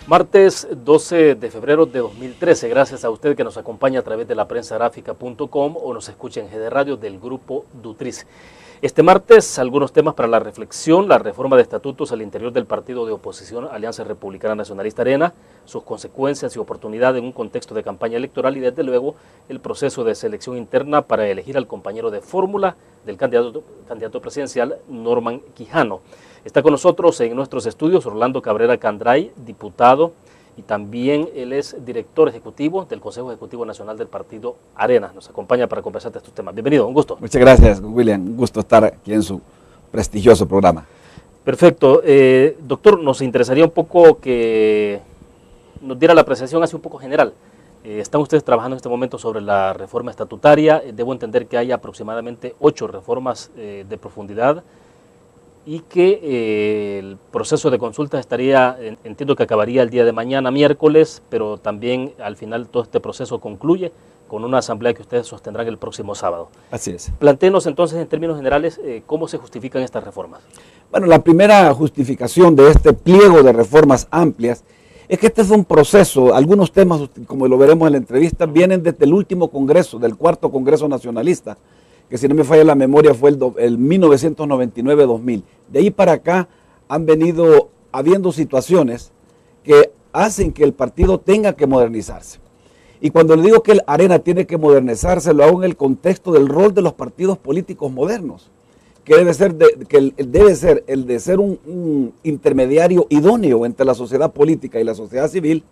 Martes 12 de febrero de 2013. Gracias a usted que nos acompaña a través de la prensagráfica.com o nos escucha en GD Radio del Grupo Dutriz. Este martes, algunos temas para la reflexión: la reforma de estatutos al interior del partido de oposición Alianza Republicana Nacionalista Arena, sus consecuencias y oportunidad en un contexto de campaña electoral y desde luego el proceso de selección interna para elegir al compañero de fórmula del candidato presidencial Norman Quijano. Está con nosotros en nuestros estudios Orlando Cabrera Candray, diputado, y también él es director ejecutivo del Consejo Ejecutivo Nacional del Partido Arena. Nos acompaña para conversar de estos temas. Bienvenido, un gusto. Muchas gracias, William. Un gusto estar aquí en su prestigioso programa. Perfecto. Doctor, nos interesaría un poco que nos diera la apreciación así un poco general. Están ustedes trabajando en este momento sobre la reforma estatutaria. Debo entender que hay aproximadamente 8 reformas de profundidad y que el proceso de consulta estaría, entiendo que acabaría el día de mañana, miércoles, pero también al final todo este proceso concluye con una asamblea que ustedes sostendrán el próximo sábado. Así es. Plantéenos entonces en términos generales cómo se justifican estas reformas. Bueno, la primera justificación de este pliego de reformas amplias es que este es un proceso. Algunos temas, como lo veremos en la entrevista, vienen desde el último congreso, del 4º Congreso Nacionalista, que si no me falla la memoria fue el 1999-2000. De ahí para acá han venido habiendo situaciones que hacen que el partido tenga que modernizarse. Y cuando le digo que el Arena tiene que modernizarse, lo hago en el contexto del rol de los partidos políticos modernos, que debe ser el de ser un intermediario idóneo entre la sociedad política y la sociedad civil,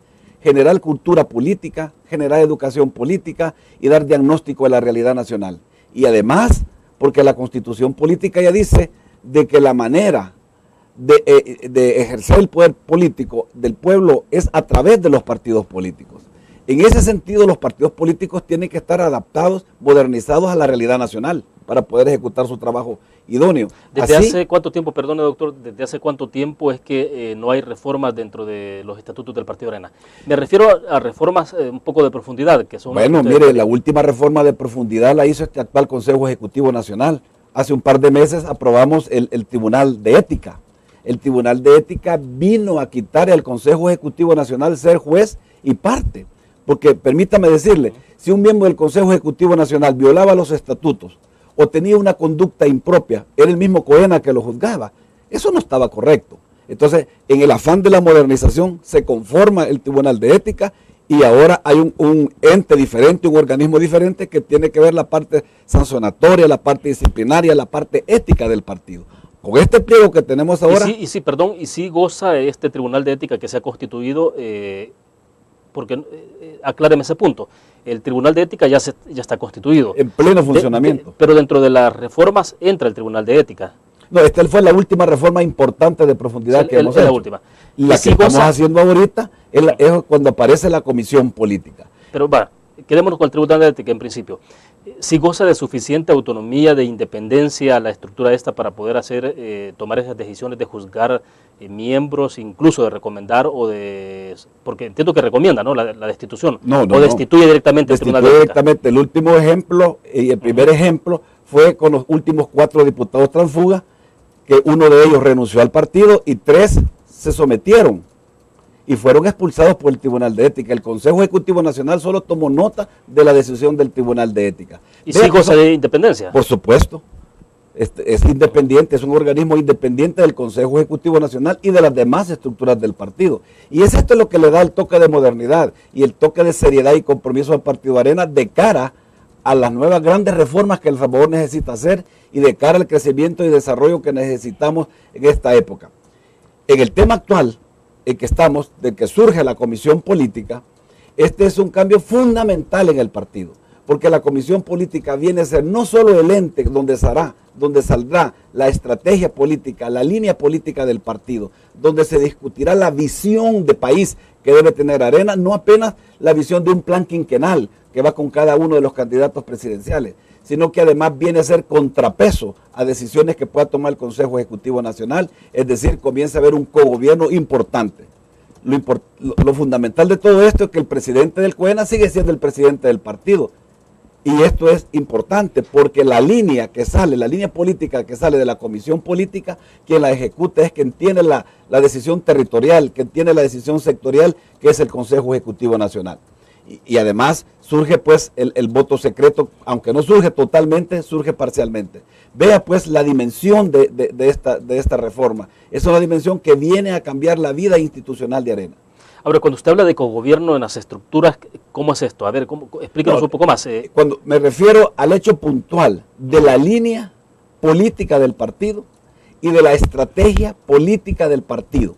generar cultura política, generar educación política y dar diagnóstico de la realidad nacional. Y además, porque la Constitución política ya dice de que la manera de ejercer el poder político del pueblo es a través de los partidos políticos. En ese sentido, los partidos políticos tienen que estar adaptados, modernizados a la realidad nacional para poder ejecutar su trabajo idóneo. ¿Desde hace cuánto tiempo, perdone doctor, desde hace cuánto tiempo es que no hay reformas dentro de los estatutos del Partido Arena? Me refiero a reformas un poco de profundidad, que son... Bueno, mire, la última reforma de profundidad la hizo este actual Consejo Ejecutivo Nacional. Hace un par de meses aprobamos el Tribunal de Ética. El Tribunal de Ética vino a quitar al Consejo Ejecutivo Nacional ser juez y parte. Porque, permítame decirle, si un miembro del Consejo Ejecutivo Nacional violaba los estatutos o tenía una conducta impropia, era el mismo COENA que lo juzgaba. Eso no estaba correcto. Entonces, en el afán de la modernización, se conforma el Tribunal de Ética y ahora hay un ente diferente, un organismo diferente que tiene que ver la parte sancionatoria, la parte disciplinaria, la parte ética del partido. Con este pliego que tenemos ahora... Y sí goza este Tribunal de Ética que se ha constituido... porque acláreme ese punto, el Tribunal de Ética ya está constituido. En pleno funcionamiento. Pero dentro de las reformas entra el Tribunal de Ética. No, esta fue la última reforma importante de profundidad que hemos hecho. La última. La que estamos haciendo ahorita es cuando aparece la comisión política. Pero quedémonos con el Tribunal de Ética en principio. Si goza de suficiente autonomía, de independencia la estructura esta para poder tomar esas decisiones de juzgar miembros, incluso de recomendar porque entiendo que recomienda, ¿no? La destitución. O destituye directamente el Tribunal de Ética. Directamente. El último ejemplo y el primer ejemplo fue con los últimos 4 diputados transfugas, que uno de ellos renunció al partido y 3 se sometieron y fueron expulsados por el Tribunal de Ética. El Consejo Ejecutivo Nacional solo tomó nota de la decisión del Tribunal de Ética. ¿Y sí goza de independencia? Por supuesto. Es independiente, es un organismo independiente del Consejo Ejecutivo Nacional y de las demás estructuras del partido. Y es esto lo que le da el toque de modernidad y el toque de seriedad y compromiso al Partido Arena de cara a las nuevas grandes reformas que El Salvador necesita hacer y de cara al crecimiento y desarrollo que necesitamos en esta época. En el tema actual en que estamos, de que surge la comisión política, este es un cambio fundamental en el partido, porque la comisión política viene a ser no solo el ente donde saldrá la estrategia política, la línea política del partido, donde se discutirá la visión de país que debe tener Arena, no apenas la visión de un plan quinquenal que va con cada uno de los candidatos presidenciales, sino que además viene a ser contrapeso a decisiones que pueda tomar el Consejo Ejecutivo Nacional, es decir, comienza a haber un cogobierno importante. Lo fundamental de todo esto es que el presidente del COENA sigue siendo el presidente del partido Y esto es importante porque la línea que sale, la línea política que sale de la comisión política, quien la ejecuta es quien tiene la decisión territorial, quien tiene la decisión sectorial, que es el Consejo Ejecutivo Nacional. Y además surge pues el voto secreto, aunque no surge totalmente, surge parcialmente. Vea pues la dimensión de esta reforma. Es una dimensión que viene a cambiar la vida institucional de Arena. Ahora, cuando usted habla de cogobierno en las estructuras, ¿cómo es esto? A ver, explíquenos un poco más. Cuando me refiero al hecho puntual de la línea política del partido y de la estrategia política del partido.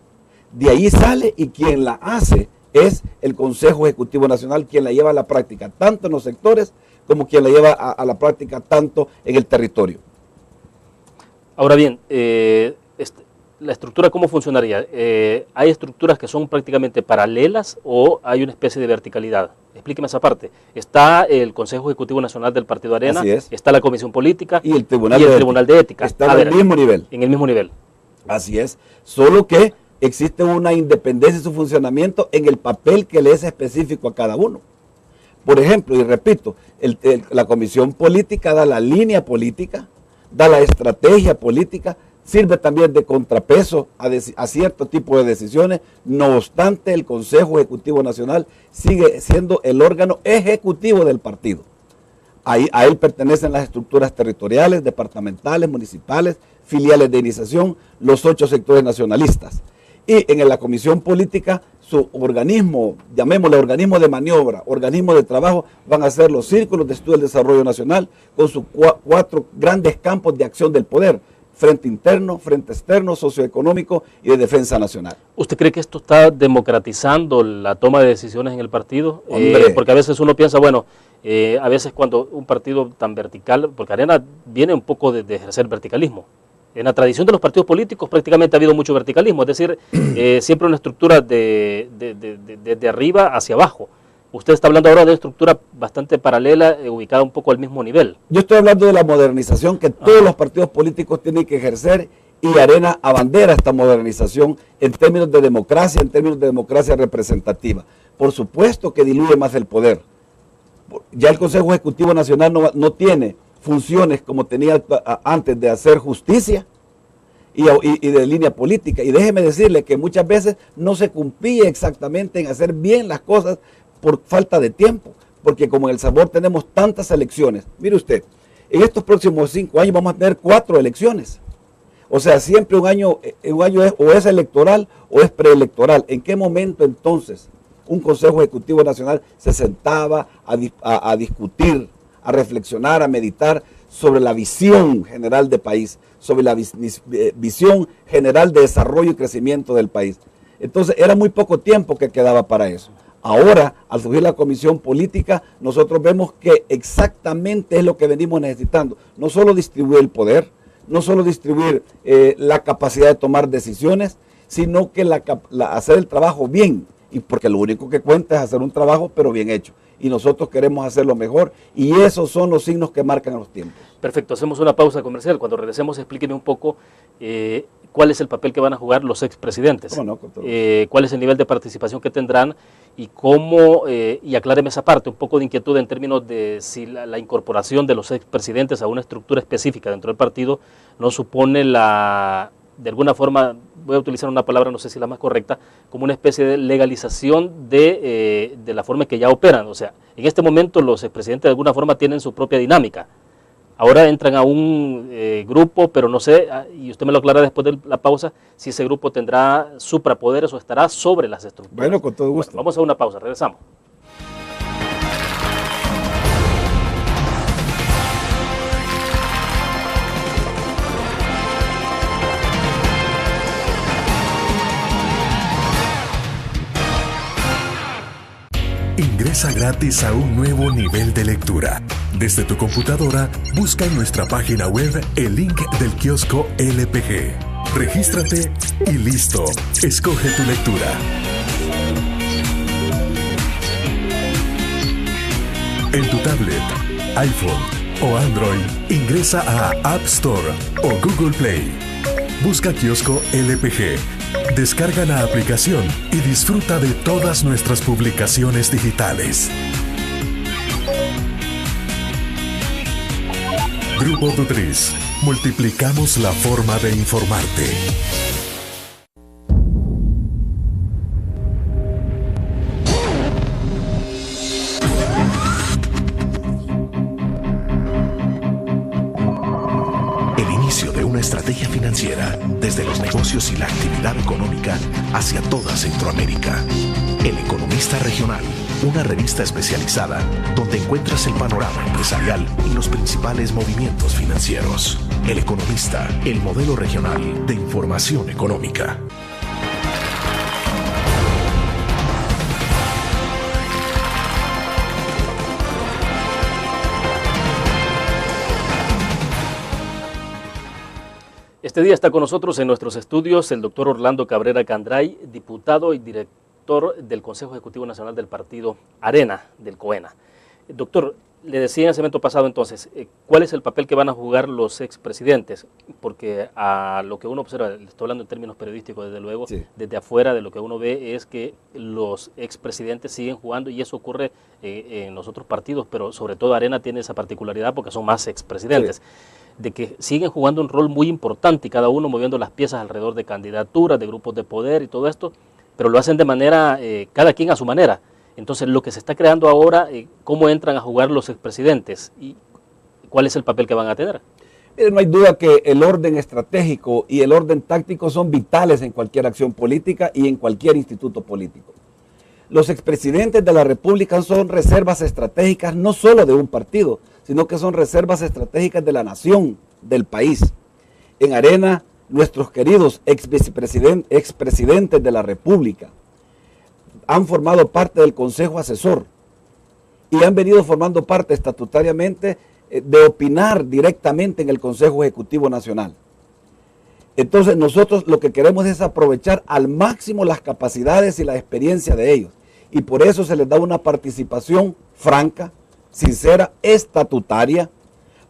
De ahí sale y quien la hace es el Consejo Ejecutivo Nacional, quien la lleva a la práctica, tanto en los sectores como quien la lleva a la práctica tanto en el territorio. Ahora bien, la estructura, ¿cómo funcionaría? ¿Hay estructuras que son prácticamente paralelas o hay una especie de verticalidad? Explíqueme esa parte. Está el Consejo Ejecutivo Nacional del Partido Arena, está la Comisión Política y el Tribunal de Ética. Están en el mismo nivel. En el mismo nivel. Así es, solo que existe una independencia en su funcionamiento en el papel que le es específico a cada uno. Por ejemplo, y repito, la Comisión Política da la línea política, da la estrategia política, sirve también de contrapeso a cierto tipo de decisiones. No obstante, el Consejo Ejecutivo Nacional sigue siendo el órgano ejecutivo del partido. A él pertenecen las estructuras territoriales, departamentales, municipales, filiales de iniciación, los 8 sectores nacionalistas. Y en la Comisión Política, su organismo, llamémosle organismo de maniobra, organismo de trabajo, van a ser los círculos de estudio del desarrollo nacional con sus 4 grandes campos de acción del poder: frente interno, frente externo, socioeconómico y de defensa nacional. ¿Usted cree que esto está democratizando la toma de decisiones en el partido? Porque a veces uno piensa, bueno, a veces cuando un partido tan vertical, porque Arena viene un poco de ejercer verticalismo. En la tradición de los partidos políticos prácticamente ha habido mucho verticalismo, es decir, siempre una estructura de arriba hacia abajo. Usted está hablando ahora de una estructura bastante paralela, ubicada un poco al mismo nivel. Yo estoy hablando de la modernización que todos los partidos políticos tienen que ejercer, y Arena abandera esta modernización en términos de democracia representativa. Por supuesto que diluye más el poder. Ya el Consejo Ejecutivo Nacional no tiene funciones como tenía antes de hacer justicia y de línea política. Y déjeme decirle que muchas veces no se cumplía exactamente en hacer bien las cosas por falta de tiempo, porque como en El Sabor tenemos tantas elecciones. Mire usted, en estos próximos 5 años vamos a tener 4 elecciones. O sea, siempre un año o es electoral o es preelectoral. ¿En qué momento entonces un Consejo Ejecutivo Nacional se sentaba a discutir, a reflexionar, a meditar sobre la visión general del país, sobre la visión general de desarrollo y crecimiento del país? Entonces era muy poco tiempo que quedaba para eso. Ahora, al surgir la Comisión Política, nosotros vemos que exactamente es lo que venimos necesitando. No solo distribuir el poder, no solo distribuir la capacidad de tomar decisiones, sino que hacer el trabajo bien. Y porque lo único que cuenta es hacer un trabajo, pero bien hecho. Y nosotros queremos hacerlo mejor, y esos son los signos que marcan los tiempos. Perfecto, hacemos una pausa comercial. Cuando regresemos, explíqueme un poco cuál es el papel que van a jugar los expresidentes. ¿Cómo no? ¿Cuál es el nivel de participación que tendrán? Y cómo, y acláreme esa parte, un poco de inquietud en términos de si la incorporación de los expresidentes a una estructura específica dentro del partido no supone de alguna forma, voy a utilizar una palabra, no sé si la más correcta, como una especie de legalización de la forma en que ya operan. O sea, en este momento los expresidentes de alguna forma tienen su propia dinámica. Ahora entran a un grupo, pero no sé, y usted me lo aclara después de la pausa, si ese grupo tendrá suprapoderes o estará sobre las estructuras. Bueno, con todo gusto. Bueno, vamos a una pausa, regresamos. Ingresa gratis a un nuevo nivel de lectura. Desde tu computadora, busca en nuestra página web el link del kiosco LPG. Regístrate y listo. Escoge tu lectura. En tu tablet, iPhone o Android, ingresa a App Store o Google Play. Busca kiosco LPG. Descarga la aplicación y disfruta de todas nuestras publicaciones digitales. Grupo Dutriz. Multiplicamos la forma de informarte. El inicio de una estrategia financiera desde los negocios y la actividad económica hacia toda Centroamérica. El Economista Regional, una revista especializada donde encuentras el panorama empresarial y los principales movimientos financieros. El Economista, el modelo regional de información económica. Este día está con nosotros en nuestros estudios el doctor Orlando Cabrera Candray, diputado y director del Consejo Ejecutivo Nacional del Partido Arena, del COENA. Doctor, le decía en el segmento pasado entonces, ¿cuál es el papel que van a jugar los expresidentes? Porque a lo que uno observa, le estoy hablando en términos periodísticos desde luego, sí, desde afuera de lo que uno ve es que los expresidentes siguen jugando y eso ocurre en los otros partidos, pero sobre todo Arena tiene esa particularidad porque son más expresidentes. Sí, de que siguen jugando un rol muy importante y cada uno moviendo las piezas alrededor de candidaturas, de grupos de poder y todo esto, pero lo hacen de manera, cada quien a su manera. Entonces, lo que se está creando ahora, ¿cómo entran a jugar los expresidentes? ¿Y cuál es el papel que van a tener? No hay duda que el orden estratégico y el orden táctico son vitales en cualquier acción política y en cualquier instituto político. Los expresidentes de la República son reservas estratégicas no solo de un partido, sino que son reservas estratégicas de la nación, del país. En Arena, nuestros queridos expresidentes de la República han formado parte del Consejo Asesor y han venido formando parte estatutariamente de opinar directamente en el Consejo Ejecutivo Nacional. Entonces nosotros lo que queremos es aprovechar al máximo las capacidades y la experiencia de ellos y por eso se les da una participación franca, sincera, estatutaria,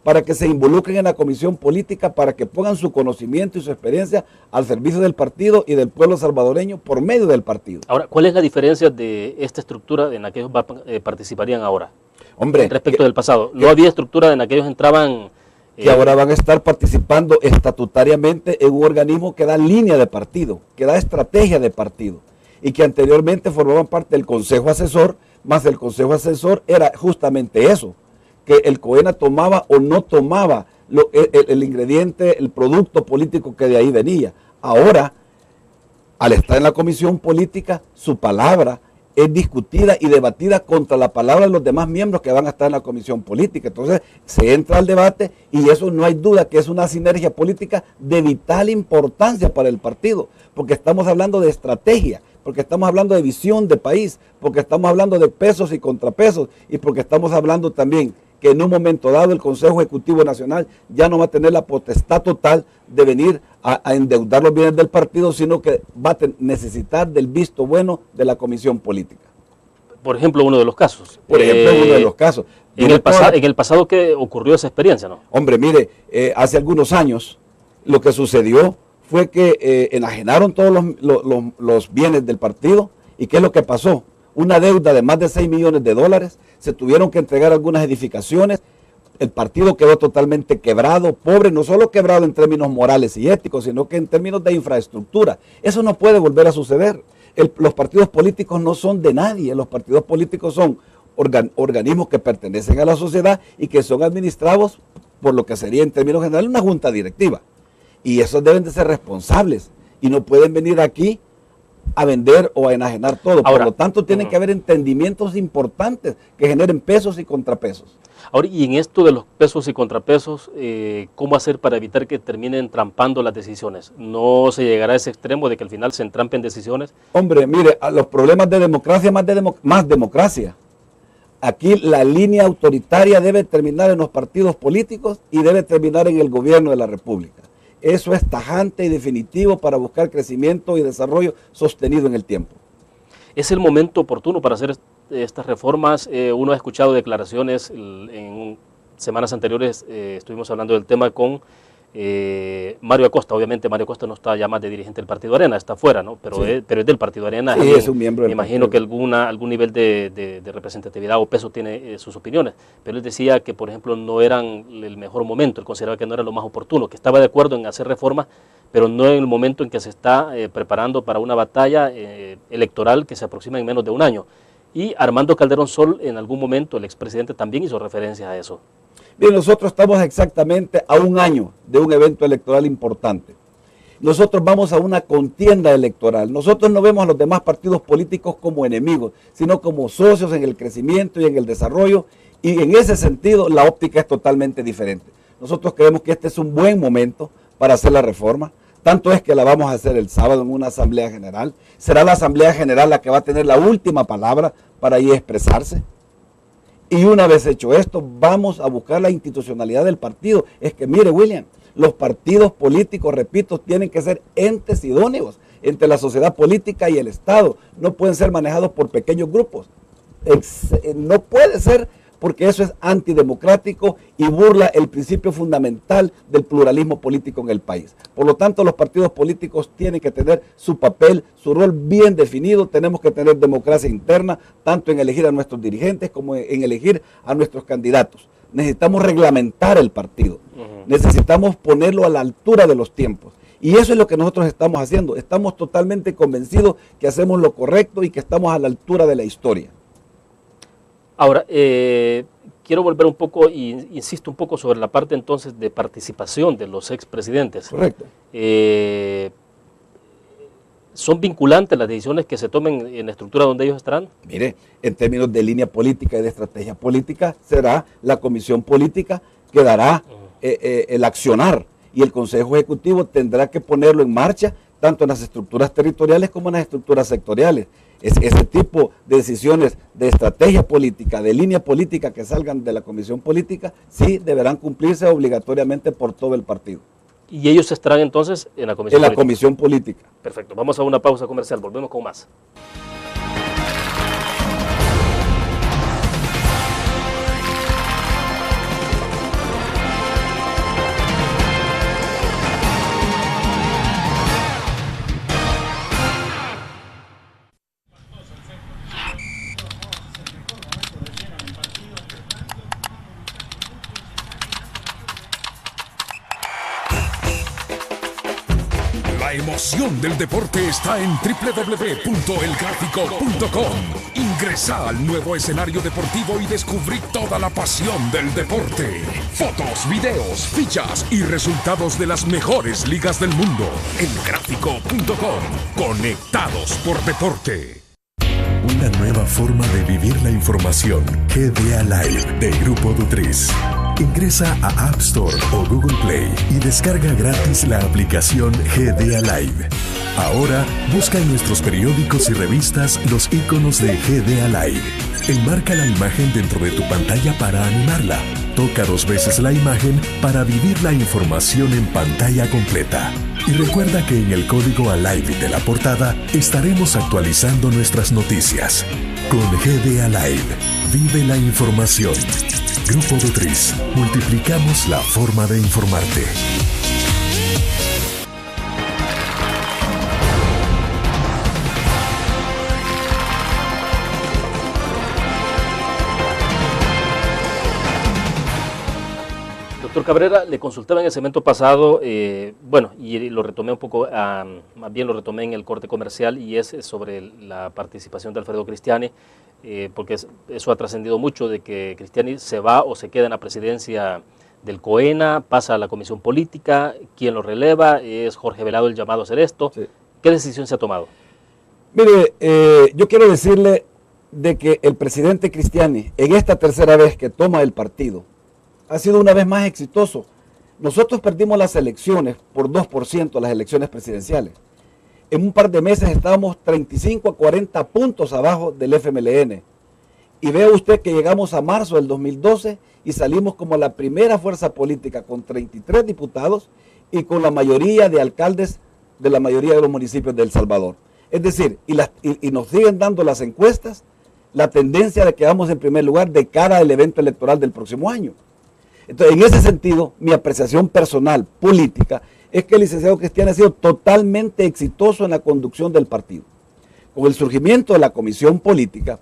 para que se involucren en la comisión política, para que pongan su conocimiento y su experiencia al servicio del partido y del pueblo salvadoreño por medio del partido. Ahora, ¿cuál es la diferencia de esta estructura en la que ellos participarían ahora? Hombre, respecto del pasado. ¿No había estructura en la que ellos entraban? Que ahora van a estar participando estatutariamente en un organismo que da línea de partido, que da estrategia de partido, y que anteriormente formaban parte del Consejo Asesor, más el Consejo Asesor era justamente eso, que el COENA tomaba o no tomaba el ingrediente, el producto político que de ahí venía. Ahora, al estar en la comisión política, su palabra es discutida y debatida contra la palabra de los demás miembros que van a estar en la comisión política. Entonces, se entra al debate y eso no hay duda que es una sinergia política de vital importancia para el partido, porque estamos hablando de estrategia, porque estamos hablando de visión de país, porque estamos hablando de pesos y contrapesos y porque estamos hablando también que en un momento dado el Consejo Ejecutivo Nacional ya no va a tener la potestad total de venir a endeudar los bienes del partido, sino que va a necesitar del visto bueno de la comisión política. Por ejemplo, uno de los casos. Por ejemplo, uno de los casos. En el pasado ¿qué ocurrió esa experiencia, no? Hombre, mire, hace algunos años lo que sucedió fue que enajenaron todos los bienes del partido. ¿Y qué es lo que pasó? Una deuda de más de 6 millones de dólares, se tuvieron que entregar algunas edificaciones, el partido quedó totalmente quebrado, pobre, no solo quebrado en términos morales y éticos, sino que en términos de infraestructura. Eso no puede volver a suceder. Los partidos políticos no son de nadie, los partidos políticos son organismos que pertenecen a la sociedad y que son administrados por lo que sería en términos generales una junta directiva. Y esos deben de ser responsables y no pueden venir aquí a vender o a enajenar todo. Ahora, por lo tanto, tienen que haber entendimientos importantes que generen pesos y contrapesos. Ahora, y en esto de los pesos y contrapesos, ¿cómo hacer para evitar que terminen trampando las decisiones? ¿No se llegará a ese extremo de que al final se entrampen decisiones? Hombre, mire, a los problemas de democracia, más democracia. Aquí la línea autoritaria debe terminar en los partidos políticos y debe terminar en el gobierno de la República. Eso es tajante y definitivo para buscar crecimiento y desarrollo sostenido en el tiempo. ¿Es el momento oportuno para hacer estas reformas? Uno ha escuchado declaraciones, en semanas anteriores estuvimos hablando del tema con Mario Acosta, obviamente Mario Acosta no está ya más de dirigente del Partido Arena, está fuera, ¿no? Pero, sí. pero es del Partido Arena. Sí, es un miembro del Me imagino partido. que algún nivel de representatividad o peso tiene sus opiniones. Pero él decía que, por ejemplo, no eran el mejor momento, él consideraba que no era lo más oportuno, que estaba de acuerdo en hacer reformas, pero no en el momento en que se está preparando para una batalla electoral que se aproxima en menos de un año. Y Armando Calderón Sol, en algún momento, el expresidente, también hizo referencia a eso. Bien, nosotros estamos exactamente a un año de un evento electoral importante. Nosotros vamos a una contienda electoral. Nosotros no vemos a los demás partidos políticos como enemigos, sino como socios en el crecimiento y en el desarrollo. Y en ese sentido, la óptica es totalmente diferente. Nosotros creemos que este es un buen momento para hacer la reforma. Tanto es que la vamos a hacer el sábado en una asamblea general. Será la asamblea general la que va a tener la última palabra para ahí expresarse. Y una vez hecho esto, vamos a buscar la institucionalidad del partido. Es que mire, William, los partidos políticos, repito, tienen que ser entes idóneos entre la sociedad política y el Estado. No pueden ser manejados por pequeños grupos. No puede ser, porque eso es antidemocrático y burla el principio fundamental del pluralismo político en el país. Por lo tanto, los partidos políticos tienen que tener su papel, su rol bien definido. Tenemos que tener democracia interna, tanto en elegir a nuestros dirigentes como en elegir a nuestros candidatos. Necesitamos reglamentar el partido, necesitamos ponerlo a la altura de los tiempos. Y eso es lo que nosotros estamos haciendo. Estamos totalmente convencidos que hacemos lo correcto y que estamos a la altura de la historia. Ahora, quiero volver un poco, y insisto un poco sobre la parte entonces de participación de los expresidentes. Correcto. ¿Son vinculantes las decisiones que se tomen en la estructura donde ellos estarán? Mire, en términos de línea política y de estrategia política, será la comisión política que dará el accionar, y el Consejo Ejecutivo tendrá que ponerlo en marcha, tanto en las estructuras territoriales como en las estructuras sectoriales. Ese tipo de decisiones de estrategia política, de línea política que salgan de la comisión política, sí deberán cumplirse obligatoriamente por todo el partido. ¿Y ellos estarán entonces en la comisión En la política? comisión política. Perfecto, vamos a una pausa comercial, volvemos con más. La emoción del deporte está en www.elgráfico.com. Ingresa al nuevo escenario deportivo y descubrí toda la pasión del deporte. Fotos, videos, fichas y resultados de las mejores ligas del mundo. Elgráfico.com. Conectados por deporte. Una nueva forma de vivir la información. GDA Live de Grupo Dutriz. Ingresa a App Store o Google Play y descarga gratis la aplicación GDA Live. Ahora busca en nuestros periódicos y revistas los iconos de GDA Live. Enmarca la imagen dentro de tu pantalla para animarla. Toca 2 veces la imagen para vivir la información en pantalla completa. Y recuerda que en el código ALIVE de la portada estaremos actualizando nuestras noticias. Con GDA Live, vive la información. Grupo Dutriz, multiplicamos la forma de informarte. Doctor Cabrera, le consultaba en el segmento pasado, bueno, y lo retomé un poco, más bien lo retomé en el corte comercial, y es sobre la participación de Alfredo Cristiani, porque eso ha trascendido mucho, de que Cristiani se va o se queda en la presidencia del COENA, pasa a la comisión política, quien lo releva es Jorge Velado, el llamado a hacer esto. Sí. ¿Qué decisión se ha tomado? Mire, yo quiero decirle de que el presidente Cristiani, en esta tercera vez que toma el partido, ha sido una vez más exitoso. Nosotros perdimos las elecciones por 2%, las elecciones presidenciales. En un par de meses estábamos 35 a 40 puntos abajo del FMLN. Y vea usted que llegamos a marzo del 2012 y salimos como la primera fuerza política con 33 diputados y con la mayoría de alcaldes de la mayoría de los municipios de El Salvador. Es decir, y nos siguen dando las encuestas la tendencia de que vamos en primer lugar de cara al evento electoral del próximo año. Entonces, en ese sentido, mi apreciación personal, política, es que el licenciado Cristian ha sido totalmente exitoso en la conducción del partido. Con el surgimiento de la comisión política,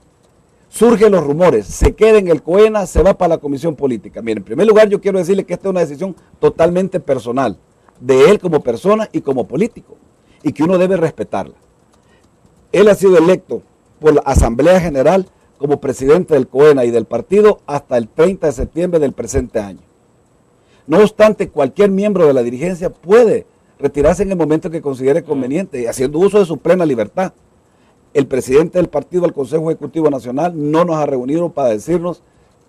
surgen los rumores, se queda en el COENA, se va para la comisión política. Miren, en primer lugar yo quiero decirle que esta es una decisión totalmente personal, de él como persona y como político, y que uno debe respetarla. Él ha sido electo por la Asamblea General como presidente del COENA y del partido hasta el 30 de septiembre del presente año. No obstante, cualquier miembro de la dirigencia puede retirarse en el momento que considere conveniente, haciendo uso de su plena libertad. El presidente del partido, el Consejo Ejecutivo Nacional, no nos ha reunido para decirnos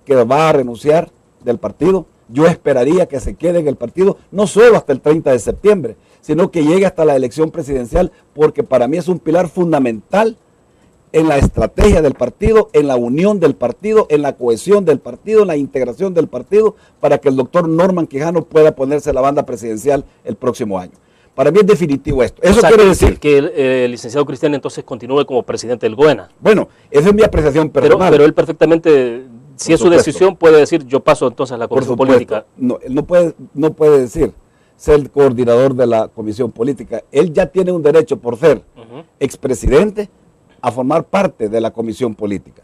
que va a renunciar del partido. Yo esperaría que se quede en el partido, no solo hasta el 30 de septiembre, sino que llegue hasta la elección presidencial, porque para mí es un pilar fundamental en la estrategia del partido, en la unión del partido, en la cohesión del partido, en la integración del partido, para que el doctor Norman Quijano pueda ponerse la banda presidencial el próximo año. Para mí es definitivo esto. Eso quiere decir que el licenciado Cristian entonces continúe como presidente del GOENA. Bueno, esa es mi apreciación personal. Pero él perfectamente, si es su decisión, puede decir, yo paso entonces a la comisión política. No, él no puede decir ser el coordinador de la comisión política. Él ya tiene un derecho por ser expresidente a formar parte de la comisión política.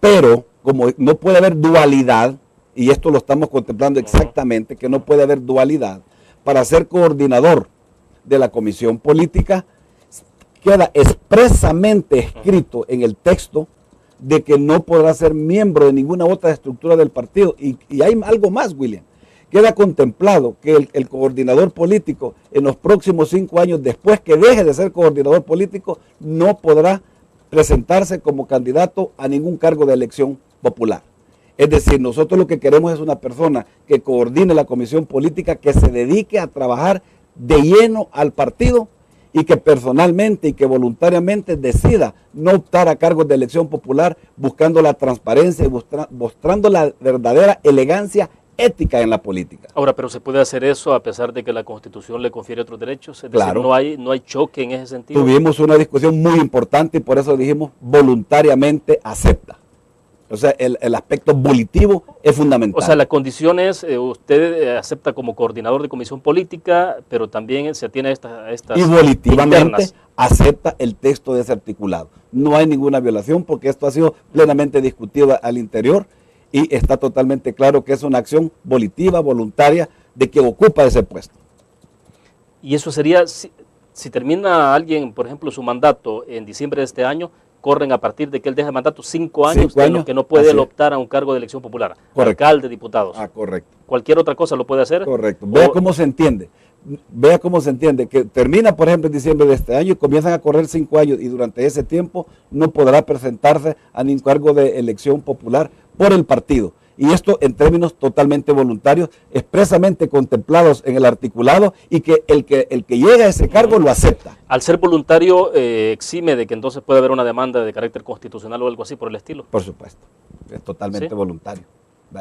Pero como no puede haber dualidad, y esto lo estamos contemplando exactamente, que no puede haber dualidad, para ser coordinador de la comisión política, queda expresamente escrito en el texto de que no podrá ser miembro de ninguna otra estructura del partido. Y hay algo más, William. Queda contemplado que el coordinador político en los próximos 5 años, después que deje de ser coordinador político, no podrá presentarse como candidato a ningún cargo de elección popular. Es decir, nosotros lo que queremos es una persona que coordine la comisión política, que se dedique a trabajar de lleno al partido y que personalmente y que voluntariamente decida no optar a cargos de elección popular, buscando la transparencia y mostrando la verdadera elegancia ética en la política. Ahora, pero ¿se puede hacer eso a pesar de que la Constitución le confiere otros derechos? Es claro. Decir, no hay choque en ese sentido. Tuvimos una discusión muy importante y por eso dijimos voluntariamente acepta. O sea, el aspecto volitivo es fundamental. O sea, la condición es, usted acepta como coordinador de comisión política, pero también se atiene a estas y volitivamente internas. Acepta el texto de ese articulado. No hay ninguna violación porque esto ha sido plenamente discutido al interior y está totalmente claro que es una acción volitiva, voluntaria, de quien ocupa ese puesto. Y eso sería, si termina alguien, por ejemplo, su mandato en diciembre de este año, corren a partir de que él deja el mandato 5 años, en los que no puede optar a un cargo de elección popular. Correcto. Alcalde, diputados. Ah, correcto. Cualquier otra cosa lo puede hacer. Correcto. Vea cómo se entiende. Vea cómo se entiende, que termina, por ejemplo, en diciembre de este año y comienzan a correr 5 años y durante ese tiempo no podrá presentarse a ningún cargo de elección popular por el partido. Y esto en términos totalmente voluntarios, expresamente contemplados en el articulado y que el que llega a ese cargo lo acepta. Al ser voluntario, exime de que entonces puede haber una demanda de carácter constitucional o algo así por el estilo. Por supuesto, es totalmente voluntario.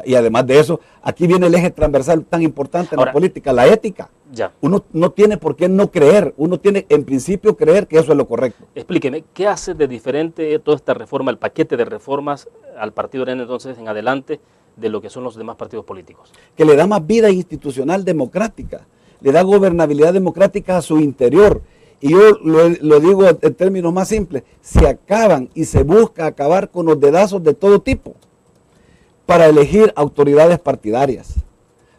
Y además de eso, aquí viene el eje transversal tan importante en la política, la ética. Ya. Uno no tiene por qué no creer, uno tiene en principio creer que eso es lo correcto. Explíqueme, ¿qué hace de diferente toda esta reforma, el paquete de reformas al Partido Arena entonces en adelante de lo que son los demás partidos políticos? Que le da más vida institucional democrática, le da gobernabilidad democrática a su interior. Y yo lo digo en términos más simples, se acaban y se busca acabar con los dedazos de todo tipo para elegir autoridades partidarias,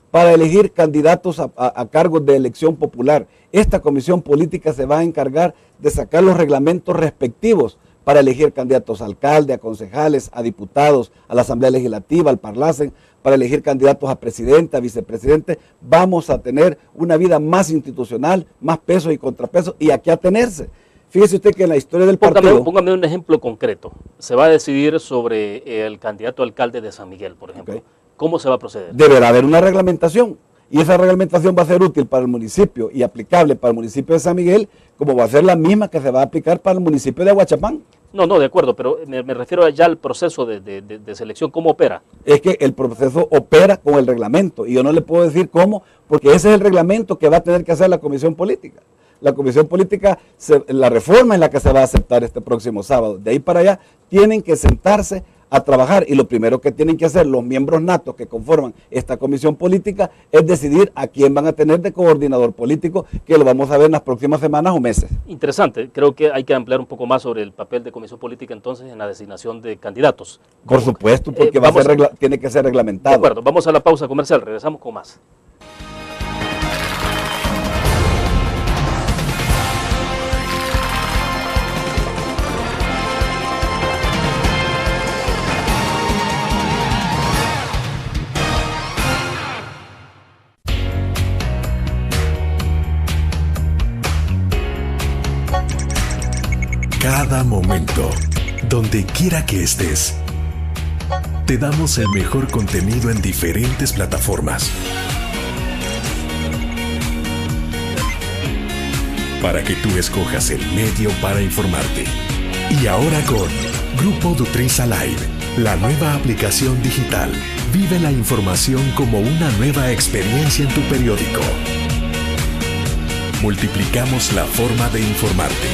para elegir candidatos a cargos de elección popular. Esta comisión política se va a encargar de sacar los reglamentos respectivos para elegir candidatos a alcalde, a concejales, a diputados, a la Asamblea Legislativa, al Parlacen, para elegir candidatos a presidente, a vicepresidente. Vamos a tener una vida más institucional, más peso y contrapeso, y aquí atenerse. Fíjese usted que en la historia del partido... Póngame un ejemplo concreto. Se va a decidir sobre el candidato a alcalde de San Miguel, por ejemplo. Okay. ¿Cómo se va a proceder? Deberá haber una reglamentación. Y esa reglamentación va a ser útil para el municipio y aplicable para el municipio de San Miguel, como va a ser la misma que se va a aplicar para el municipio de Aguachapán. No, de acuerdo, pero me refiero ya al proceso de selección, ¿cómo opera? Es que el proceso opera con el reglamento, y yo no le puedo decir cómo, porque ese es el reglamento que va a tener que hacer la comisión política. La comisión política, la reforma es la que se va a aceptar este próximo sábado. De ahí para allá, tienen que sentarse a trabajar, y lo primero que tienen que hacer los miembros natos que conforman esta comisión política es decidir a quién van a tener de coordinador político, que lo vamos a ver en las próximas semanas o meses. Interesante, creo que hay que ampliar un poco más sobre el papel de comisión política entonces en la designación de candidatos. Por supuesto, porque tiene que ser reglamentado. De acuerdo, vamos a la pausa comercial, regresamos con más. Cada momento, donde quiera que estés, te damos el mejor contenido en diferentes plataformas. Para que tú escojas el medio para informarte. Y ahora con Grupo Dutriz Alive, la nueva aplicación digital. Vive la información como una nueva experiencia en tu periódico. Multiplicamos la forma de informarte.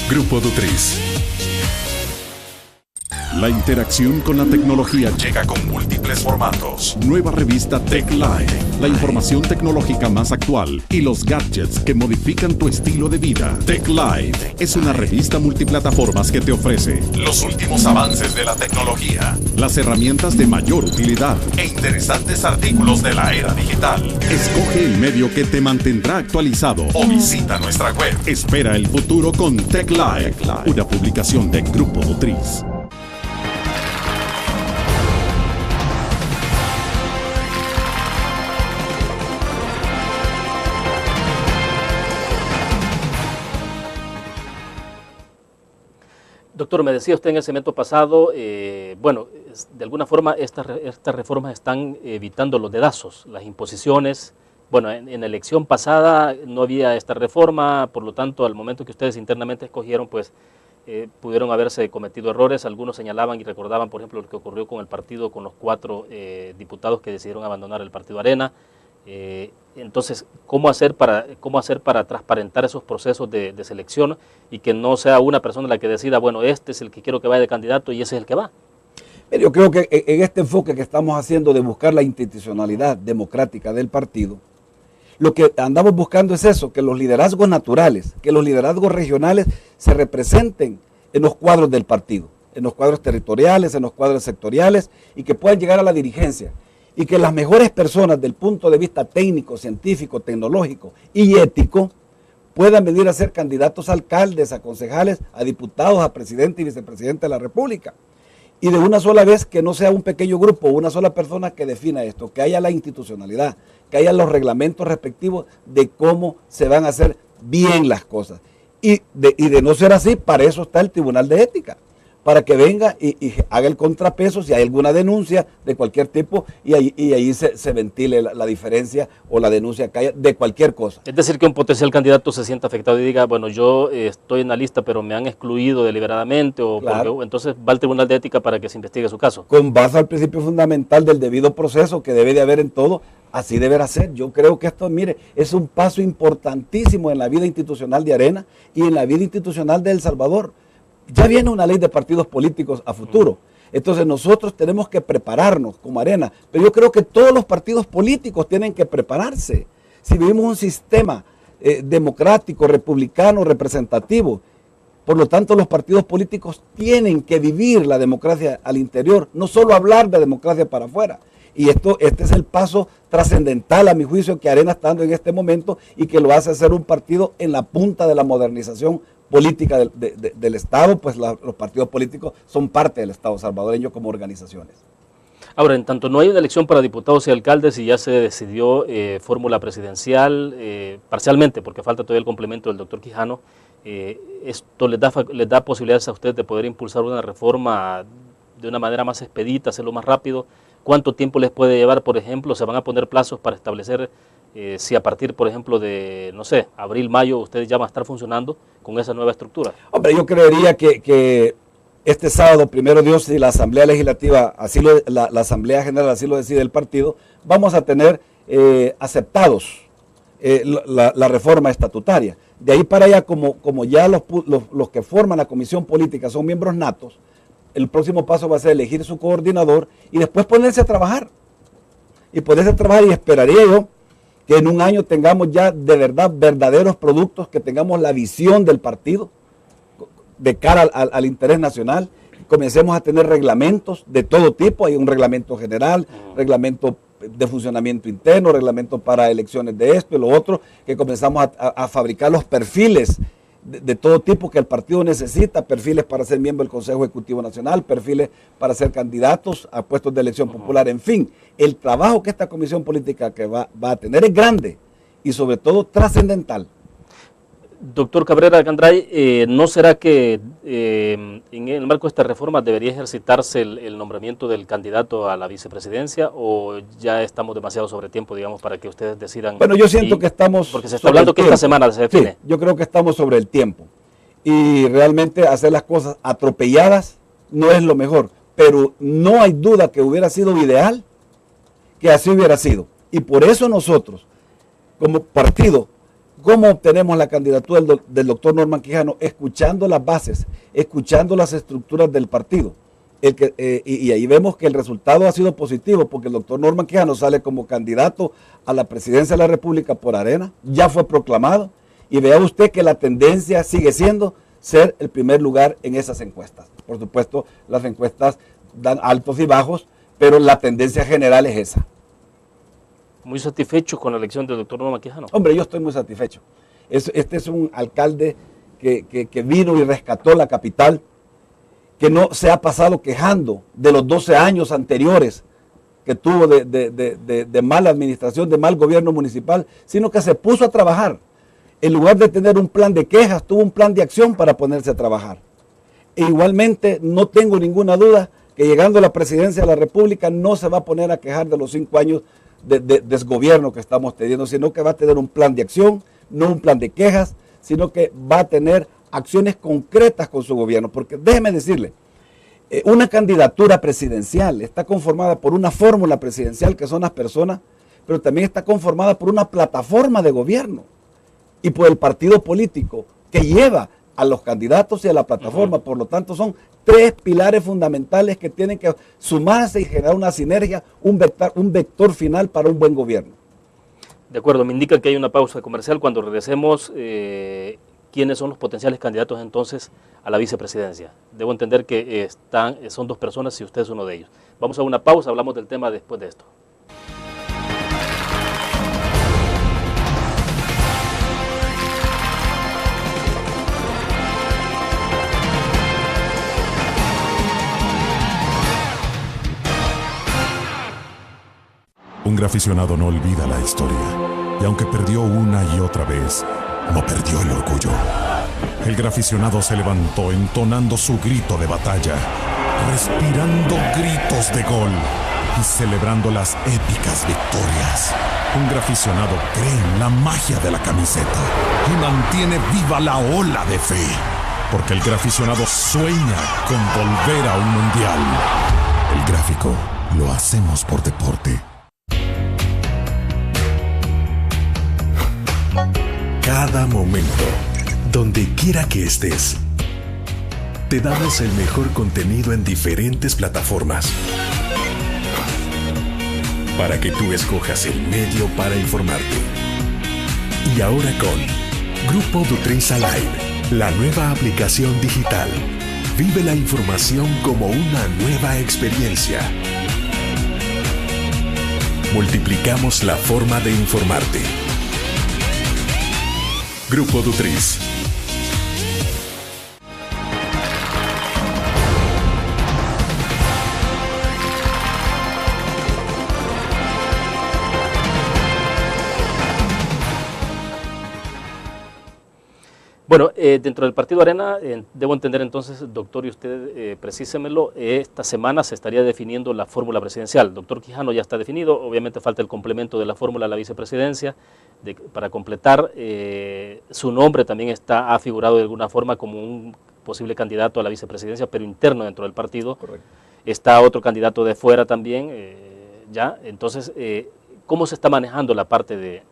Grupo Dutriz. La interacción con la tecnología llega con múltiples formatos. Nueva revista Tech Live, la información tecnológica más actual y los gadgets que modifican tu estilo de vida. Tech Live es una revista multiplataformas que te ofrece los últimos avances de la tecnología, las herramientas de mayor utilidad e interesantes artículos de la era digital. Escoge el medio que te mantendrá actualizado o visita nuestra web. Espera el futuro con Tech Live, una publicación de Grupo Dutriz. Doctor, me decía usted en el segmento pasado, bueno, de alguna forma estas reformas están evitando los dedazos, las imposiciones. Bueno, en la elección pasada no había esta reforma, por lo tanto, al momento que ustedes internamente escogieron, pues pudieron haberse cometido errores. Algunos señalaban y recordaban, por ejemplo, lo que ocurrió con el partido, con los 4 diputados que decidieron abandonar el partido Arena. Entonces, ¿cómo hacer para transparentar esos procesos de selección y que no sea una persona la que decida, bueno, este es el que quiero que vaya de candidato y ese es el que va? Yo creo que en este enfoque que estamos haciendo de buscar la institucionalidad democrática del partido, lo que andamos buscando es eso, que los liderazgos naturales, que los liderazgos regionales se representen en los cuadros del partido, en los cuadros territoriales, en los cuadros sectoriales, y que puedan llegar a la dirigencia. Y que las mejores personas del punto de vista técnico, científico, tecnológico y ético puedan venir a ser candidatos a alcaldes, a concejales, a diputados, a presidente y vicepresidente de la República. Y de una sola vez, que no sea un pequeño grupo, una sola persona que defina esto, que haya la institucionalidad, que haya los reglamentos respectivos de cómo se van a hacer bien las cosas. Y de no ser así, para eso está el Tribunal de Ética, para que venga y haga el contrapeso si hay alguna denuncia de cualquier tipo y ahí se ventile la diferencia o la denuncia que haya de cualquier cosa. Es decir, que un potencial candidato se sienta afectado y diga, bueno, yo estoy en la lista pero me han excluido deliberadamente, o claro, porque, entonces va al Tribunal de Ética para que se investigue su caso. Con base al principio fundamental del debido proceso que debe de haber en todo, así deberá ser. Yo creo que esto, mire, es un paso importantísimo en la vida institucional de Arena y en la vida institucional de El Salvador. Ya viene una ley de partidos políticos a futuro. Entonces nosotros tenemos que prepararnos como Arena. Pero yo creo que todos los partidos políticos tienen que prepararse. Si vivimos un sistema democrático, republicano, representativo, por lo tanto los partidos políticos tienen que vivir la democracia al interior, no solo hablar de democracia para afuera. Y este es el paso trascendental, a mi juicio, que Arena está dando en este momento y que lo hace ser un partido en la punta de la modernización política del Estado, pues los partidos políticos son parte del Estado salvadoreño como organizaciones. Ahora, en tanto no hay una elección para diputados y alcaldes y ya se decidió fórmula presidencial, parcialmente, porque falta todavía el complemento del doctor Quijano, esto les da posibilidades a ustedes de poder impulsar una reforma de una manera más expedita, hacerlo más rápido. ¿Cuánto tiempo les puede llevar, por ejemplo? ¿Se van a poner plazos para establecer si a partir, por ejemplo, de, no sé, abril, mayo, ustedes ya van a estar funcionando con esa nueva estructura? Hombre, yo creería que este sábado, primero Dios, si la Asamblea Legislativa, la Asamblea General así lo decide el partido, vamos a tener aceptados la reforma estatutaria. De ahí para allá, como ya los que forman la comisión política son miembros natos, el próximo paso va a ser elegir su coordinador y después ponerse a trabajar. Y ponerse a trabajar, y esperaría yo que en un año tengamos ya de verdad verdaderos productos, que tengamos la visión del partido de cara al interés nacional. Comencemos a tener reglamentos de todo tipo. Hay un reglamento general, reglamento de funcionamiento interno, reglamento para elecciones de esto y lo otro, que comenzamos a fabricar los perfiles de todo tipo que el partido necesita, perfiles para ser miembro del Consejo Ejecutivo Nacional, perfiles para ser candidatos a puestos de elección popular, en fin. El trabajo que esta comisión política que va a tener es grande y sobre todo trascendental. Doctor Cabrera Candray, ¿no será que en el marco de esta reforma debería ejercitarse el nombramiento del candidato a la vicepresidencia, o ya estamos demasiado sobre tiempo, digamos, para que ustedes decidan? Bueno, yo siento que estamos... Porque se está hablando que esta semana se define. Sí, yo creo que estamos sobre el tiempo. Y realmente hacer las cosas atropelladas no es lo mejor. Pero no hay duda que hubiera sido ideal que así hubiera sido. Y por eso nosotros, como partido, ¿cómo obtenemos la candidatura del doctor Norman Quijano? Escuchando las bases, escuchando las estructuras del partido. Y ahí vemos que el resultado ha sido positivo, porque el doctor Norman Quijano sale como candidato a la presidencia de la República por Arena, ya fue proclamado, y vea usted que la tendencia sigue siendo ser el primer lugar en esas encuestas. Por supuesto, las encuestas dan altos y bajos, pero la tendencia general es esa. ¿Muy satisfecho con la elección del doctor Norman Quijano? Hombre, yo estoy muy satisfecho. Este es un alcalde que vino y rescató la capital, que no se ha pasado quejando de los 12 años anteriores que tuvo de mala administración, de mal gobierno municipal, sino que se puso a trabajar. En lugar de tener un plan de quejas, tuvo un plan de acción para ponerse a trabajar. E igualmente, no tengo ninguna duda que llegando a la presidencia de la República no se va a poner a quejar de los 5 años de desgobierno que estamos teniendo, sino que va a tener un plan de acción, no un plan de quejas, sino que va a tener acciones concretas con su gobierno. Porque déjeme decirle, una candidatura presidencial está conformada por una fórmula presidencial, que son las personas, pero también está conformada por una plataforma de gobierno y por el partido político que lleva a los candidatos y a la plataforma. Por lo tanto, son 3 pilares fundamentales que tienen que sumarse y generar una sinergia, un vector final para un buen gobierno. De acuerdo, me indica que hay una pausa comercial. Cuando regresemos, ¿quiénes son los potenciales candidatos entonces a la vicepresidencia? Debo entender que son 2 personas y usted es uno de ellos. Vamos a una pausa, hablamos del tema después de esto. Un graficionado no olvida la historia, y aunque perdió una y otra vez, no perdió el orgullo. El graficionado se levantó entonando su grito de batalla, respirando gritos de gol y celebrando las épicas victorias. Un graficionado cree en la magia de la camiseta y mantiene viva la ola de fe, porque el graficionado sueña con volver a un mundial. El gráfico lo hacemos por deporte. Cada momento, donde quiera que estés, te damos el mejor contenido en diferentes plataformas para que tú escojas el medio para informarte. Y ahora con Grupo Dutriza Live, la nueva aplicación digital. Vive la información como una nueva experiencia. Multiplicamos la forma de informarte. Grupo Dutriz. Bueno, dentro del Partido Arena, debo entender entonces, doctor, y usted precísemelo, esta semana se estaría definiendo la fórmula presidencial. Doctor Quijano ya está definido, obviamente falta el complemento de la fórmula a la vicepresidencia. Para completar, su nombre también ha figurado de alguna forma como un posible candidato a la vicepresidencia, pero interno dentro del partido. Correcto. Está otro candidato de fuera también, ya. Entonces, ¿cómo se está manejando la parte de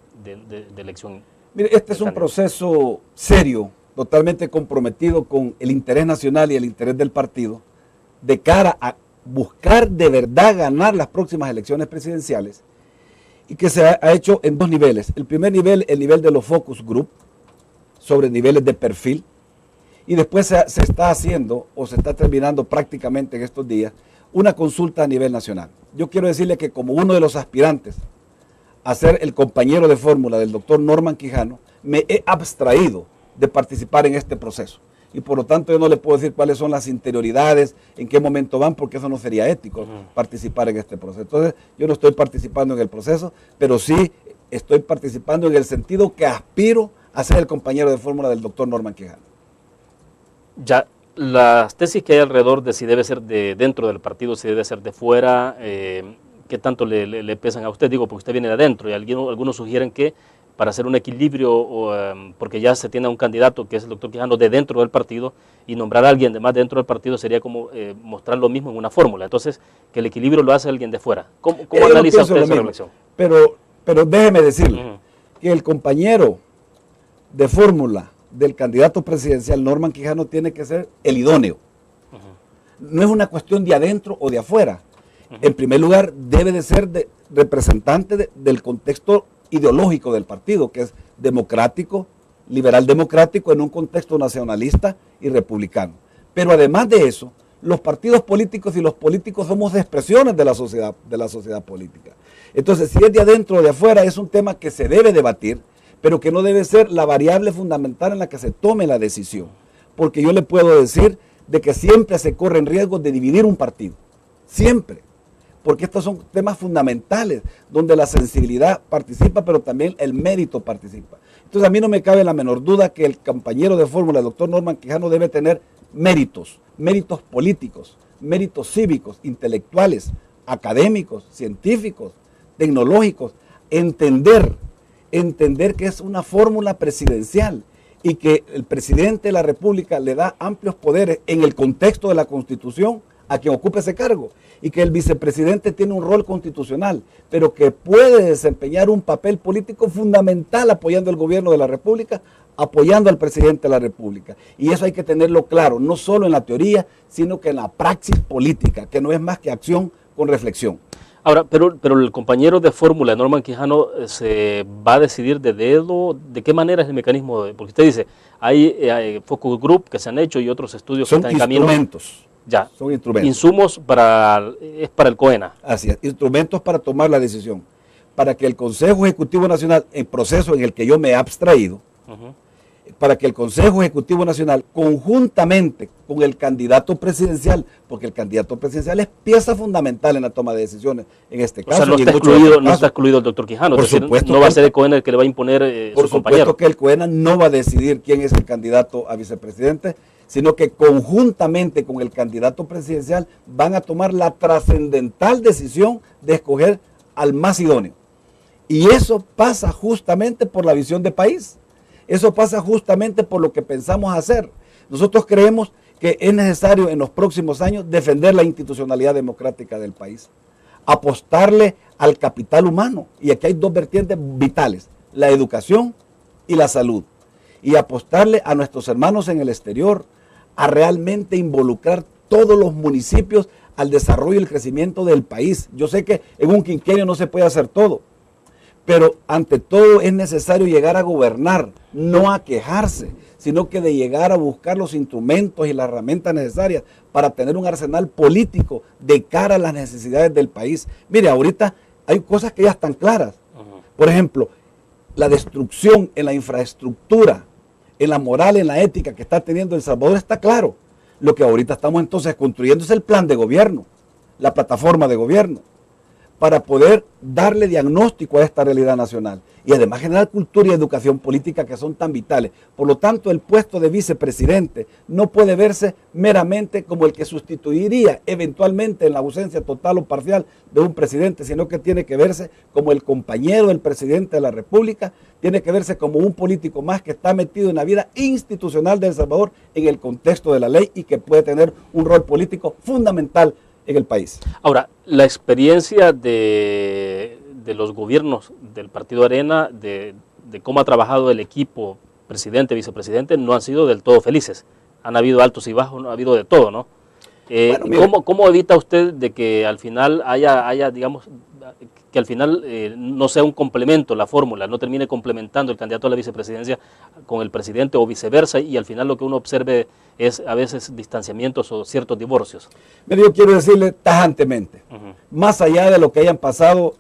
elección? Mire, este es un proceso serio, totalmente comprometido con el interés nacional y el interés del partido, de cara a buscar de verdad ganar las próximas elecciones presidenciales, y que se ha hecho en dos niveles. El primer nivel, el nivel de los focus group, sobre niveles de perfil, y después se está haciendo, o se está terminando prácticamente en estos días, una consulta a nivel nacional. Yo quiero decirle que como uno de los aspirantes a ser el compañero de fórmula del doctor Norman Quijano, me he abstraído de participar en este proceso. Y por lo tanto yo no le puedo decir cuáles son las interioridades, en qué momento van, porque eso no sería ético participar en este proceso. Entonces yo no estoy participando en el proceso, pero sí estoy participando en el sentido que aspiro a ser el compañero de fórmula del doctor Norman Quijano. Ya, las tesis que hay alrededor de si debe ser de dentro del partido, si debe ser de fuera, ¿qué tanto le pesan a usted? Digo, porque usted viene de adentro y algunos sugieren que para hacer un equilibrio, porque ya se tiene un candidato que es el doctor Quijano de dentro del partido, y nombrar a alguien de más dentro del partido sería como mostrar lo mismo en una fórmula. Entonces, que el equilibrio lo hace alguien de fuera. ¿Cómo analiza usted esa reflexión? Pero déjeme decirle que el compañero de fórmula del candidato presidencial Norman Quijano tiene que ser el idóneo. No es una cuestión de adentro o de afuera. En primer lugar, debe de ser representante del contexto ideológico del partido, que es democrático, liberal democrático, en un contexto nacionalista y republicano. Pero además de eso, los partidos políticos y los políticos somos expresiones de la sociedad política. Entonces, si es de adentro o de afuera, es un tema que se debe debatir, pero que no debe ser la variable fundamental en la que se tome la decisión. Porque yo le puedo decir de que siempre se corren riesgos de dividir un partido. Siempre. Porque estos son temas fundamentales, donde la sensibilidad participa, pero también el mérito participa. Entonces a mí no me cabe la menor duda que el compañero de fórmula, el doctor Norman Quijano, debe tener méritos políticos, méritos cívicos, intelectuales, académicos, científicos, tecnológicos, entender que es una fórmula presidencial y que el presidente de la República le da amplios poderes en el contexto de la Constitución a quien ocupe ese cargo, y que el vicepresidente tiene un rol constitucional, pero que puede desempeñar un papel político fundamental apoyando al gobierno de la República, apoyando al presidente de la República. Y eso hay que tenerlo claro, no solo en la teoría, sino que en la praxis política, que no es más que acción con reflexión. Ahora, pero el compañero de fórmula, Norman Quijano, ¿se va a decidir de dedo? ¿De qué manera es el mecanismo? Porque usted dice, hay focus group que se han hecho y otros estudios que están en camino. Son instrumentos. Ya, son instrumentos. Insumos es para el COENA. Así es, instrumentos para tomar la decisión. Para que el Consejo Ejecutivo Nacional, en proceso en el que yo me he abstraído, para que el Consejo Ejecutivo Nacional, conjuntamente con el candidato presidencial, porque el candidato presidencial es pieza fundamental en la toma de decisiones en este caso. O sea, no está excluido el doctor Quijano, por es decir, supuesto no va a ser el COENA el que le va a imponer su compañero. Por supuesto que el COENA no va a decidir quién es el candidato a vicepresidente, sino que conjuntamente con el candidato presidencial van a tomar la trascendental decisión de escoger al más idóneo. Y eso pasa justamente por la visión de país. Eso pasa justamente por lo que pensamos hacer. Nosotros creemos que es necesario en los próximos años defender la institucionalidad democrática del país, apostarle al capital humano. Y aquí hay dos vertientes vitales, la educación y la salud. Y apostarle a nuestros hermanos en el exterior, a realmente involucrar todos los municipios al desarrollo y el crecimiento del país. Yo sé que en un quinquenio no se puede hacer todo, pero ante todo es necesario llegar a gobernar, no a quejarse, sino que de llegar a buscar los instrumentos y las herramientas necesarias para tener un arsenal político de cara a las necesidades del país. Mire, ahorita hay cosas que ya están claras. Por ejemplo, la destrucción en la infraestructura, en la moral, en la ética que está teniendo El Salvador está claro. Lo que ahorita estamos entonces construyendo es el plan de gobierno, la plataforma de gobierno, para poder darle diagnóstico a esta realidad nacional y además generar cultura y educación política que son tan vitales. Por lo tanto, el puesto de vicepresidente no puede verse meramente como el que sustituiría eventualmente en la ausencia total o parcial de un presidente, sino que tiene que verse como el compañero del presidente de la República, tiene que verse como un político más que está metido en la vida institucional de El Salvador en el contexto de la ley y que puede tener un rol político fundamental en el país. Ahora, la experiencia de los gobiernos del Partido Arena, de de cómo ha trabajado el equipo, presidente, vicepresidente, no han sido del todo felices. Han habido altos y bajos, no ha habido de todo, ¿no? Bueno, ¿cómo evita usted de que al final haya digamos, que al final no sea un complemento la fórmula, no termine complementando el candidato a la vicepresidencia con el presidente o viceversa, y al final lo que uno observe es a veces distanciamientos o ciertos divorcios? Mire, yo quiero decirle tajantemente, más allá de lo que haya pasado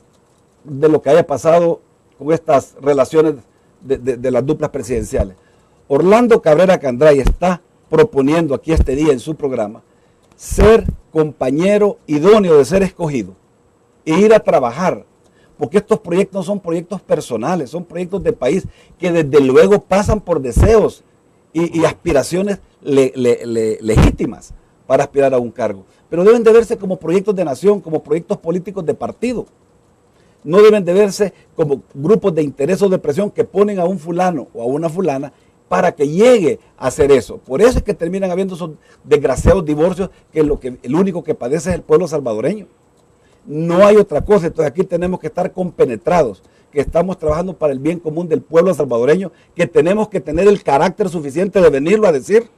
con estas relaciones de las duplas presidenciales, Orlando Cabrera Candray está proponiendo aquí este día en su programa ser compañero idóneo de ser escogido e ir a trabajar, porque estos proyectos no son proyectos personales, son proyectos de país que desde luego pasan por deseos y aspiraciones legítimas para aspirar a un cargo, pero deben de verse como proyectos de nación, como proyectos políticos de partido. No deben de verse como grupos de interés o de presión que ponen a un fulano o a una fulana para que llegue a hacer eso. Por eso es que terminan habiendo esos desgraciados divorcios, que el único que padece es el pueblo salvadoreño. No hay otra cosa. Entonces aquí tenemos que estar compenetrados, que estamos trabajando para el bien común del pueblo salvadoreño, que tenemos que tener el carácter suficiente de venirlo a decir.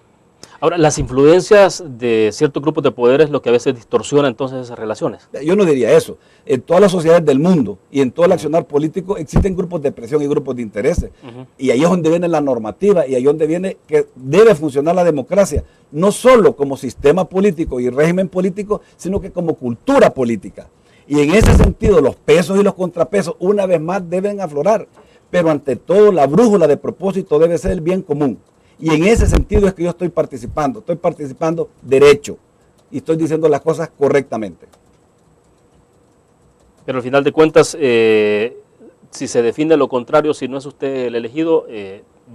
Ahora, las influencias de ciertos grupos de poder es lo que a veces distorsiona entonces esas relaciones. Yo no diría eso. En todas las sociedades del mundo y en todo el accionar político existen grupos de presión y grupos de intereses. Y ahí es donde viene la normativa y ahí es donde viene que debe funcionar la democracia, no solo como sistema político y régimen político, sino que como cultura política. Y en ese sentido los pesos y los contrapesos una vez más deben aflorar. Pero ante todo la brújula de propósito debe ser el bien común. Y en ese sentido es que yo estoy participando derecho y estoy diciendo las cosas correctamente. Pero al final de cuentas, si se define lo contrario, si no es usted el elegido,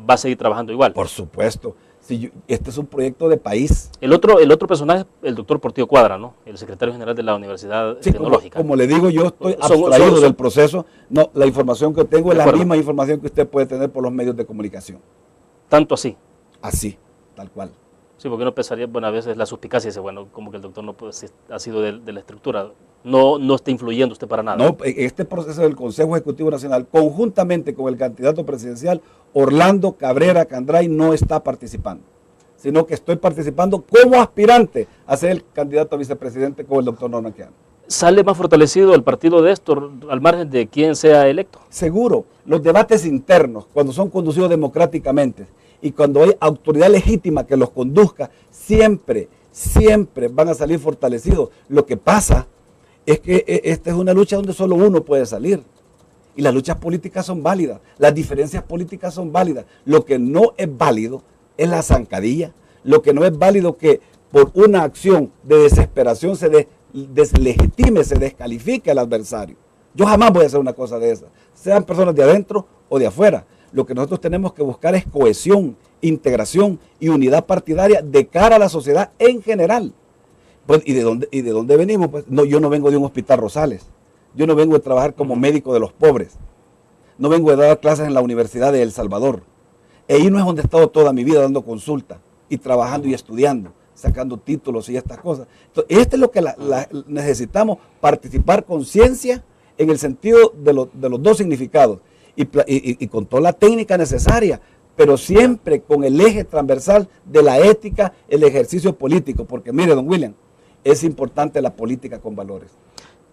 va a seguir trabajando igual. Por supuesto. Este es un proyecto de país. El otro personaje, el doctor Portillo Cuadra, ¿no? El secretario general de la Universidad Tecnológica. Como le digo, yo estoy abstraído del proceso. No, la información que tengo es la misma información que usted puede tener por los medios de comunicación. ¿Tanto así? Así, tal cual. Sí, porque uno pensaría, bueno, a veces la suspicacia dice, bueno, como que el doctor no puede ser, ha sido de la estructura, no está influyendo usted para nada. No, este proceso del Consejo Ejecutivo Nacional, conjuntamente con el candidato presidencial, Orlando Cabrera Candray, no está participando, sino que estoy participando como aspirante a ser el candidato a vicepresidente con el doctor Norman Quijano. ¿Sale más fortalecido el partido de esto al margen de quién sea electo? Seguro, los debates internos, cuando son conducidos democráticamente, y cuando hay autoridad legítima que los conduzca, siempre van a salir fortalecidos. Lo que pasa es que esta es una lucha donde solo uno puede salir. Y las luchas políticas son válidas, las diferencias políticas son válidas. Lo que no es válido es la zancadilla. Lo que no es válido que por una acción de desesperación se deslegitime, se descalifique al adversario. Yo jamás voy a hacer una cosa de esa, sean personas de adentro o de afuera. Lo que nosotros tenemos que buscar es cohesión, integración y unidad partidaria de cara a la sociedad en general. Pues, ¿y de dónde venimos? Pues, no, yo no vengo de un hospital Rosales. Yo no vengo de trabajar como médico de los pobres. No vengo de dar clases en la Universidad de El Salvador. Ahí no es donde he estado toda mi vida dando consulta y trabajando y estudiando, sacando títulos y estas cosas. Entonces, esto es lo que necesitamos, participar con ciencia en el sentido de los dos significados. Y con toda la técnica necesaria, pero siempre con el eje transversal de la ética, el ejercicio político, porque mire, don William, es importante la política con valores.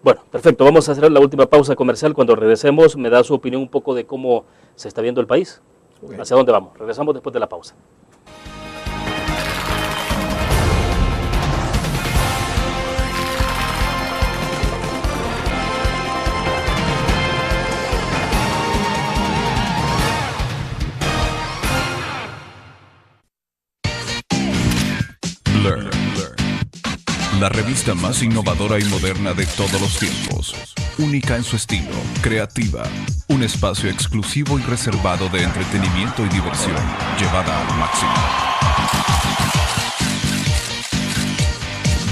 Bueno, perfecto, vamos a hacer la última pausa comercial. Cuando regresemos me da su opinión un poco de cómo se está viendo el país, hacia dónde vamos. Regresamos después de la pausa. Learn. La revista más innovadora y moderna de todos los tiempos. Única en su estilo, creativa. Un espacio exclusivo y reservado de entretenimiento y diversión, llevada al máximo.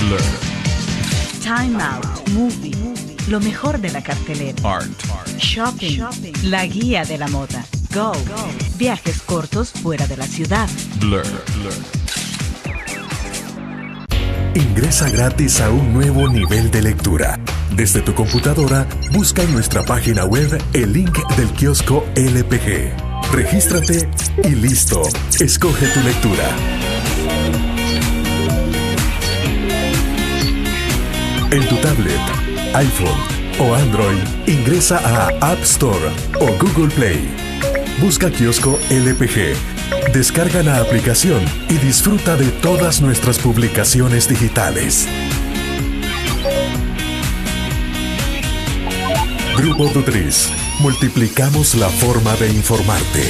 Learn. Time Out, Movie, lo mejor de la cartelera. Art. Shopping, la guía de la moda. Go, viajes cortos fuera de la ciudad. Blur. Ingresa gratis a un nuevo nivel de lectura. Desde tu computadora, busca en nuestra página web el link del kiosco LPG. Regístrate y listo. Escoge tu lectura. En tu tablet, iPhone o Android, ingresa a App Store o Google Play. Busca Kiosco LPG. Descarga la aplicación y disfruta de todas nuestras publicaciones digitales. Grupo Dutriz. Multiplicamos la forma de informarte.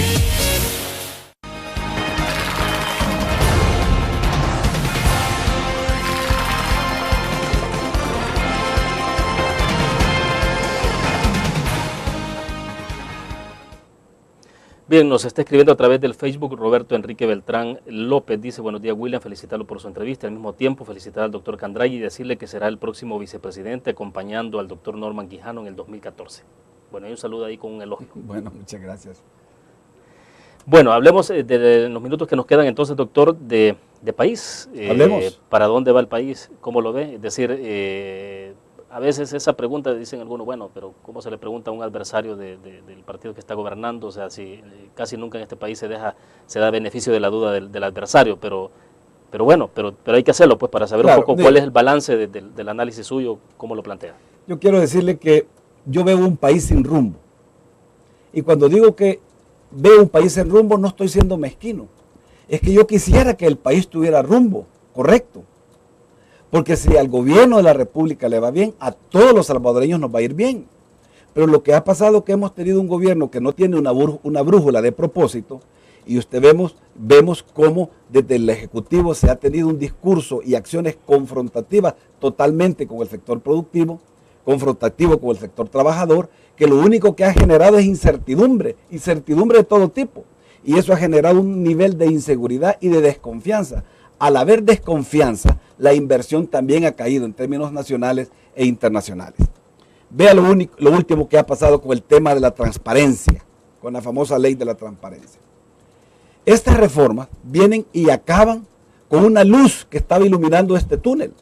Bien, nos está escribiendo a través del Facebook Roberto Enrique Beltrán López. Dice, buenos días William, felicitarlo por su entrevista. Al mismo tiempo, felicitar al doctor Candray y decirle que será el próximo vicepresidente acompañando al doctor Norman Quijano en el 2014. Bueno, hay un saludo ahí con un elogio. Bueno, muchas gracias. Bueno, hablemos de los minutos que nos quedan entonces, doctor, de país. Hablemos. ¿Para dónde va el país? ¿Cómo lo ve? Es decir, a veces esa pregunta, dicen algunos, bueno, pero ¿cómo se le pregunta a un adversario del partido que está gobernando? O sea, si casi nunca en este país se da beneficio de la duda del adversario, pero bueno, pero hay que hacerlo pues para saber un poco cuál es el balance del análisis suyo, cómo lo plantea. Yo quiero decirle que yo veo un país sin rumbo. Y cuando digo que veo un país sin rumbo, no estoy siendo mezquino. Es que yo quisiera que el país tuviera rumbo, correcto. Porque si al gobierno de la República le va bien, a todos los salvadoreños nos va a ir bien. Pero lo que ha pasado es que hemos tenido un gobierno que no tiene una brújula de propósito, y vemos cómo desde el Ejecutivo se ha tenido un discurso y acciones confrontativas totalmente con el sector productivo, confrontativo con el sector trabajador, que lo único que ha generado es incertidumbre de todo tipo. Y eso ha generado un nivel de inseguridad y de desconfianza. Al haber desconfianza, la inversión también ha caído en términos nacionales e internacionales. Vea lo último que ha pasado con el tema de la transparencia, con la famosa ley de la transparencia. Estas reformas vienen y acaban con una luz que estaba iluminando este túnel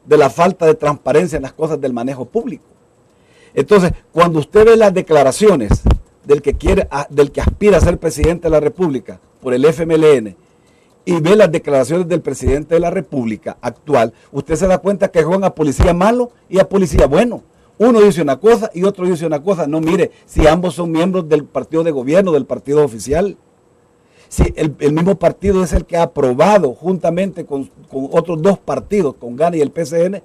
de la falta de transparencia en las cosas del manejo público. Entonces, cuando usted ve las declaraciones del que aspira a ser presidente de la República por el FMLN, y ve las declaraciones del presidente de la República actual, usted se da cuenta que juegan a policía malo y a policía bueno. Uno dice una cosa y otro dice una cosa. No, mire, si ambos son miembros del partido de gobierno, del partido oficial, si el mismo partido es el que ha aprobado juntamente con otros dos partidos, con GANA y el PCN,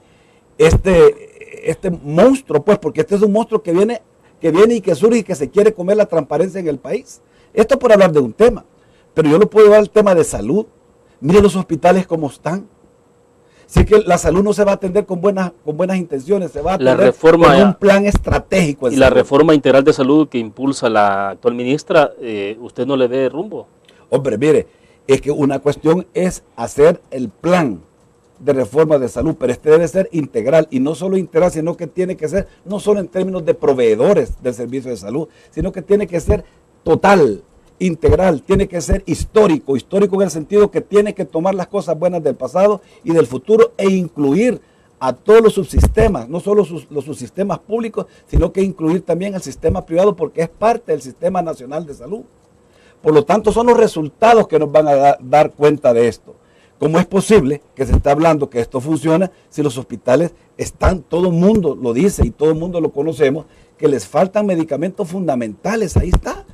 este monstruo, pues, porque este es un monstruo que viene y que surge y que se quiere comer la transparencia en el país. Esto por hablar de un tema. Pero yo lo puedo llevar al tema de salud. Mire los hospitales cómo están. Sí que la salud no se va a atender con buenas intenciones, se va a atender con un plan estratégico. Y la reforma integral de salud que impulsa la actual ministra, ¿usted no le ve rumbo? Hombre, mire, es que una cuestión es hacer el plan de reforma de salud, pero este debe ser integral, y no solo integral, sino que tiene que ser, no solo en términos de proveedores del servicio de salud, sino que tiene que ser total, integral, tiene que ser histórico en el sentido que tiene que tomar las cosas buenas del pasado y del futuro e incluir a todos los subsistemas, no solo los subsistemas públicos, sino que incluir también el sistema privado, porque es parte del Sistema Nacional de Salud. Por lo tanto, son los resultados que nos van a dar cuenta de esto. ¿Cómo es posible que se está hablando que esto funciona si los hospitales están, todo el mundo lo dice y todo el mundo lo conocemos, que les faltan medicamentos fundamentales? Ahí está.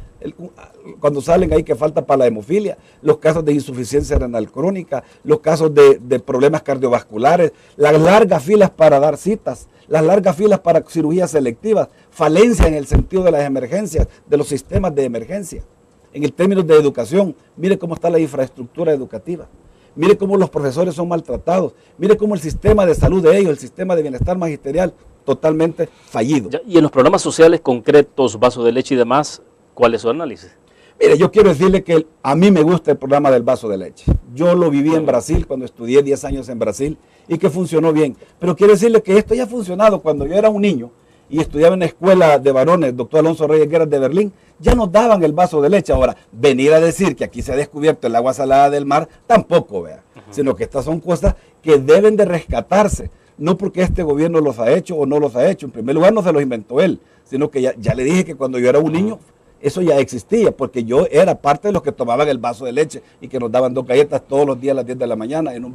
Cuando salen ahí que falta para la hemofilia, los casos de insuficiencia renal crónica, los casos de problemas cardiovasculares, las largas filas para dar citas, las largas filas para cirugías selectivas, falencia en el sentido de las emergencias, de los sistemas de emergencia. En el término de educación, mire cómo está la infraestructura educativa, mire cómo los profesores son maltratados, mire cómo el sistema de salud de ellos, el sistema de bienestar magisterial, totalmente fallido. Y en los programas sociales concretos, vaso de leche y demás, ¿cuál es su análisis? Mire, yo quiero decirle que a mí me gusta el programa del vaso de leche. Yo lo viví en Brasil cuando estudié 10 años en Brasil y que funcionó bien. Pero quiero decirle que esto ya ha funcionado cuando yo era un niño y estudiaba en la escuela de varones, doctor Alonso Reyes Guerra de Berlín, ya nos daban el vaso de leche. Ahora, venir a decir que aquí se ha descubierto el agua salada del mar, tampoco, vea. sino que estas son cosas que deben de rescatarse, no porque este gobierno los ha hecho o no los ha hecho. En primer lugar, no se los inventó él, sino que ya le dije que cuando yo era un niño, eso ya existía, porque yo era parte de los que tomaban el vaso de leche y que nos daban 2 galletas todos los días a las 10 de la mañana en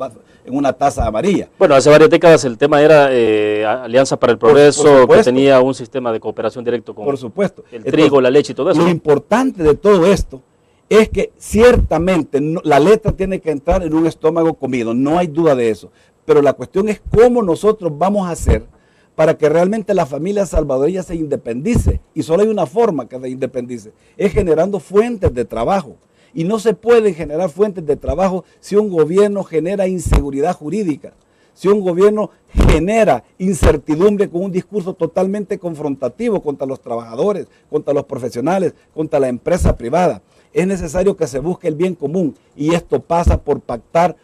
una taza amarilla. Bueno, hace varias décadas el tema era Alianza para el Progreso, que tenía un sistema de cooperación directo con por supuesto. El trigo, la leche y todo eso. Lo importante de todo esto es que ciertamente la letra tiene que entrar en un estómago comido, no hay duda de eso. Pero la cuestión es cómo nosotros vamos a hacer para que realmente la familia salvadoreña se independice. Y solo hay una forma que se independice, es generando fuentes de trabajo. Y no se pueden generar fuentes de trabajo si un gobierno genera inseguridad jurídica, si un gobierno genera incertidumbre con un discurso totalmente confrontativo contra los trabajadores, contra los profesionales, contra la empresa privada. Es necesario que se busque el bien común y esto pasa por pactar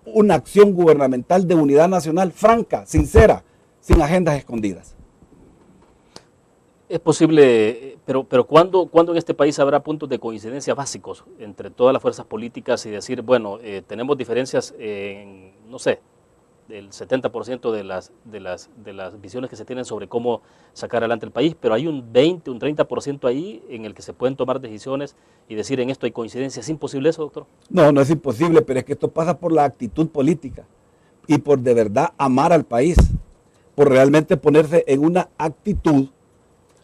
una acción gubernamental de unidad nacional franca, sincera, sin agendas escondidas. Es posible, pero ¿cuándo en este país habrá puntos de coincidencia básicos entre todas las fuerzas políticas y decir, bueno, tenemos diferencias en, no sé, del 70% de las visiones que se tienen sobre cómo sacar adelante el país, pero hay un 20, un 30% ahí en el que se pueden tomar decisiones y decir en esto hay coincidencia? ¿Es imposible eso, doctor? No, no es imposible, pero es que esto pasa por la actitud política y por de verdad amar al país, por realmente ponerse en una actitud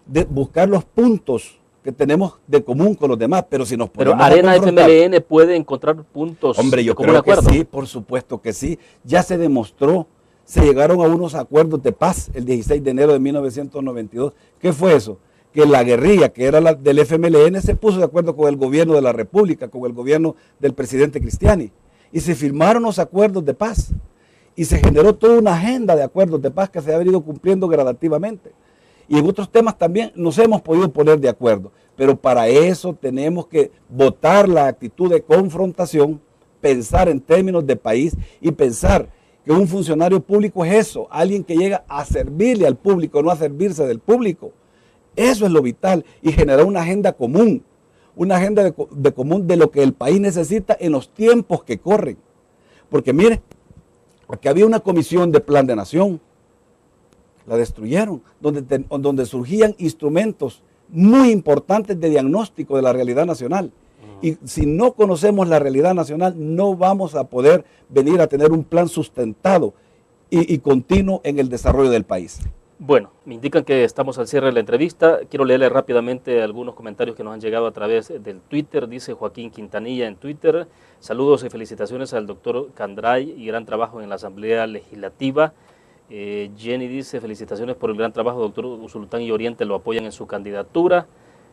de buscar los puntos que tenemos de común con los demás, pero si nos ponemos Arena FMLN puede encontrar puntos de común acuerdo. Que sí, por supuesto que sí, ya se demostró, se llegaron a unos acuerdos de paz el 16 de enero de 1992. ¿Qué fue eso? Que la guerrilla, que era la del FMLN, se puso de acuerdo con el gobierno de la República, con el gobierno del presidente Cristiani, y se firmaron los acuerdos de paz, y se generó toda una agenda de acuerdos de paz que se ha venido cumpliendo gradativamente. Y en otros temas también nos hemos podido poner de acuerdo, pero para eso tenemos que votar la actitud de confrontación, pensar en términos de país y pensar que un funcionario público es eso, alguien que llega a servirle al público, no a servirse del público. Eso es lo vital y generar una agenda común, una agenda de común de lo que el país necesita en los tiempos que corren. Porque mire, aquí había una comisión de plan de nación, la destruyeron, donde surgían instrumentos muy importantes de diagnóstico de la realidad nacional. Y si no conocemos la realidad nacional, no vamos a poder venir a tener un plan sustentado y continuo en el desarrollo del país. Bueno, me indican que estamos al cierre de la entrevista. Quiero leerle rápidamente algunos comentarios que nos han llegado a través del Twitter. Dice Joaquín Quintanilla en Twitter: saludos y felicitaciones al doctor Candray y gran trabajo en la Asamblea Legislativa. Jenny dice: felicitaciones por el gran trabajo, doctor. Usulután y Oriente lo apoyan en su candidatura.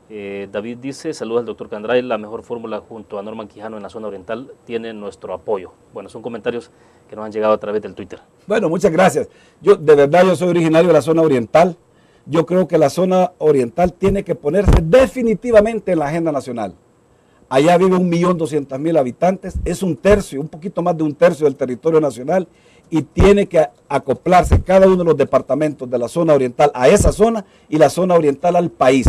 David dice: saludos al doctor Candray, la mejor fórmula junto a Norman Quijano en la zona oriental tiene nuestro apoyo. Bueno, son comentarios que nos han llegado a través del Twitter. Bueno, muchas gracias. De verdad, yo soy originario de la zona oriental. Yo creo que la zona oriental tiene que ponerse definitivamente en la agenda nacional. Allá vive 1.200.000 habitantes, es un poquito más de un tercio del territorio nacional, y tiene que acoplarse cada uno de los departamentos de la zona oriental a esa zona y la zona oriental al país.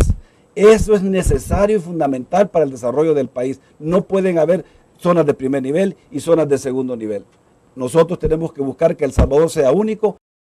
Eso es necesario y fundamental para el desarrollo del país. No pueden haber zonas de primer nivel y zonas de segundo nivel. Nosotros tenemos que buscar que El Salvador sea único